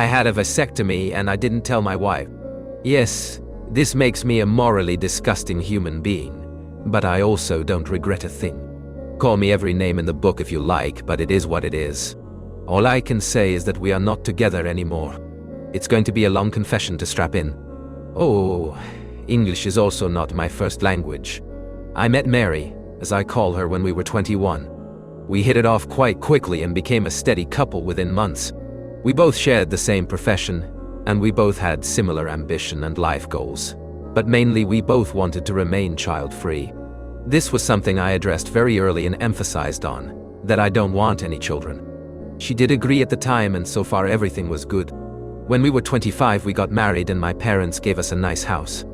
I had a vasectomy and I didn't tell my wife. Yes, this makes me a morally disgusting human being, but I also don't regret a thing. Call me every name in the book if you like, but it is what it is. All I can say is that we are not together anymore. It's going to be a long confession to strap in. Oh, English is also not my first language. I met Mary, as I call her, when we were 21. We hit it off quite quickly and became a steady couple within months. We both shared the same profession, and we both had similar ambition and life goals. But mainly we both wanted to remain child-free. This was something I addressed very early and emphasized on, that I don't want any children. She did agree at the time, and so far everything was good. When we were 25, we got married and my parents gave us a nice house.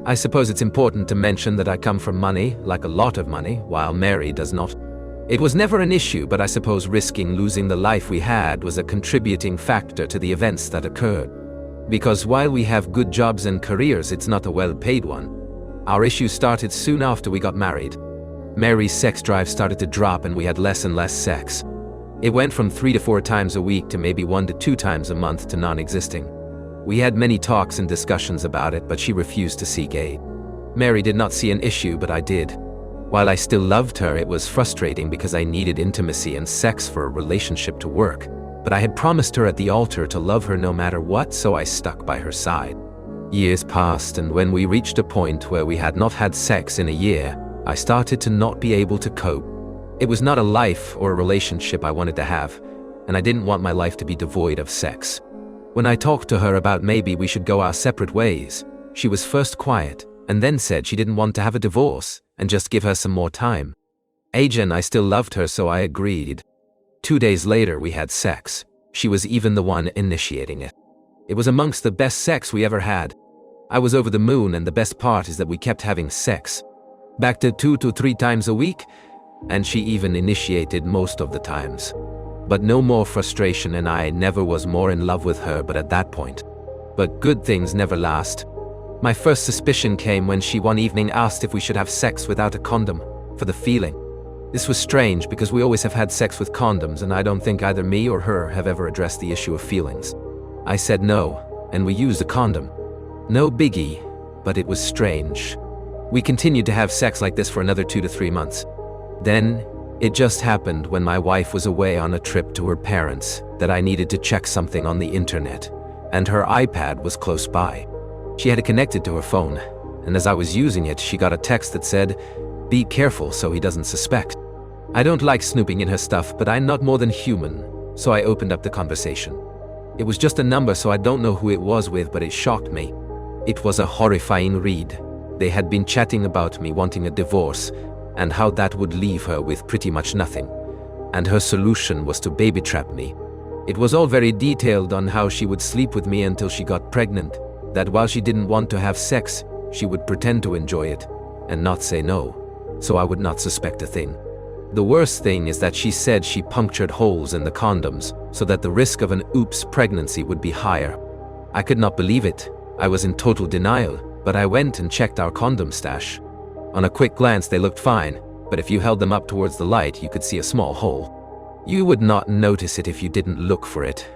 I suppose it's important to mention that I come from money, like a lot of money, while Mary does not. It was never an issue, but I suppose risking losing the life we had was a contributing factor to the events that occurred. Because while we have good jobs and careers, it's not a well-paid one. Our issue started soon after we got married. Mary's sex drive started to drop and we had less and less sex. It went from 3 to 4 times a week to maybe 1 to 2 times a month to non-existing. We had many talks and discussions about it, but she refused to seek aid. Mary did not see an issue, but I did. While I still loved her, it was frustrating because I needed intimacy and sex for a relationship to work. But I had promised her at the altar to love her no matter what, so I stuck by her side. Years passed, and when we reached a point where we had not had sex in a year, I started to not be able to cope. It was not a life or a relationship I wanted to have, and I didn't want my life to be devoid of sex. When I talked to her about maybe we should go our separate ways, she was first quiet, and then said she didn't want to have a divorce, and just give her some more time. Agent, I still loved her, so I agreed. 2 days later, we had sex. She was even the one initiating it. It was amongst the best sex we ever had. I was over the moon, and the best part is that we kept having sex. Back to 2 to 3 times a week, and she even initiated most of the times. But no more frustration, and I never was more in love with her but at that point. But good things never last. My first suspicion came when she one evening asked if we should have sex without a condom, for the feeling. This was strange because we always have had sex with condoms, and I don't think either me or her have ever addressed the issue of feelings. I said no, and we used a condom. No biggie, but it was strange. We continued to have sex like this for another 2 to 3 months. Then, it just happened when my wife was away on a trip to her parents that I needed to check something on the internet, and her iPad was close by. She had it connected to her phone, and as I was using it, she got a text that said, "Be careful so he doesn't suspect." I don't like snooping in her stuff, but I'm not more than human, so I opened up the conversation. It was just a number, so I don't know who it was with, but it shocked me. It was a horrifying read. They had been chatting about me wanting a divorce, and how that would leave her with pretty much nothing. And her solution was to baby trap me. It was all very detailed on how she would sleep with me until she got pregnant, that while she didn't want to have sex, she would pretend to enjoy it, and not say no, so I would not suspect a thing. The worst thing is that she said she punctured holes in the condoms, so that the risk of an oops pregnancy would be higher. I could not believe it. I was in total denial, but I went and checked our condom stash. On a quick glance, they looked fine, but if you held them up towards the light, you could see a small hole. You would not notice it if you didn't look for it,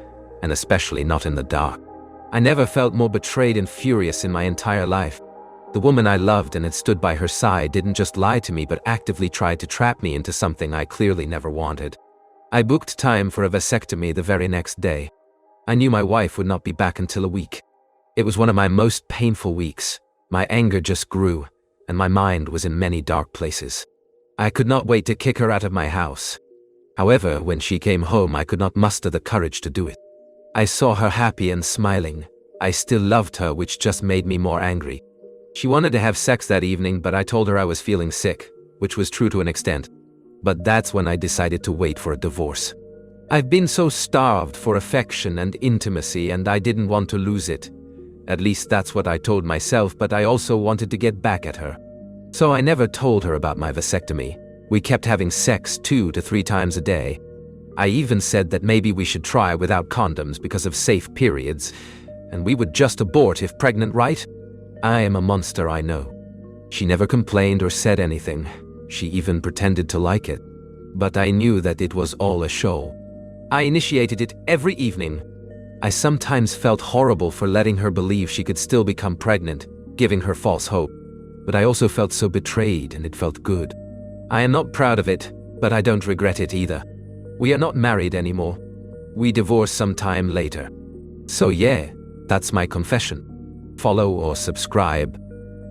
and especially not in the dark. I never felt more betrayed and furious in my entire life. The woman I loved and had stood by her side didn't just lie to me, but actively tried to trap me into something I clearly never wanted. I booked time for a vasectomy the very next day. I knew my wife would not be back until a week. It was one of my most painful weeks. My anger just grew, and my mind was in many dark places. I could not wait to kick her out of my house. However, when she came home, I could not muster the courage to do it. I saw her happy and smiling. I still loved her, which just made me more angry. She wanted to have sex that evening, but I told her I was feeling sick, which was true to an extent. But that's when I decided to wait for a divorce. I've been so starved for affection and intimacy, and I didn't want to lose it. At least that's what I told myself, but I also wanted to get back at her. So I never told her about my vasectomy. We kept having sex 2 to 3 times a day. I even said that maybe we should try without condoms because of safe periods, and we would just abort if pregnant, right? I am a monster, I know. She never complained or said anything. She even pretended to like it. But I knew that it was all a show. I initiated it every evening. I sometimes felt horrible for letting her believe she could still become pregnant, giving her false hope. But I also felt so betrayed, and it felt good. I am not proud of it, but I don't regret it either. We are not married anymore. We divorced some time later. So yeah, that's my confession. Follow or subscribe.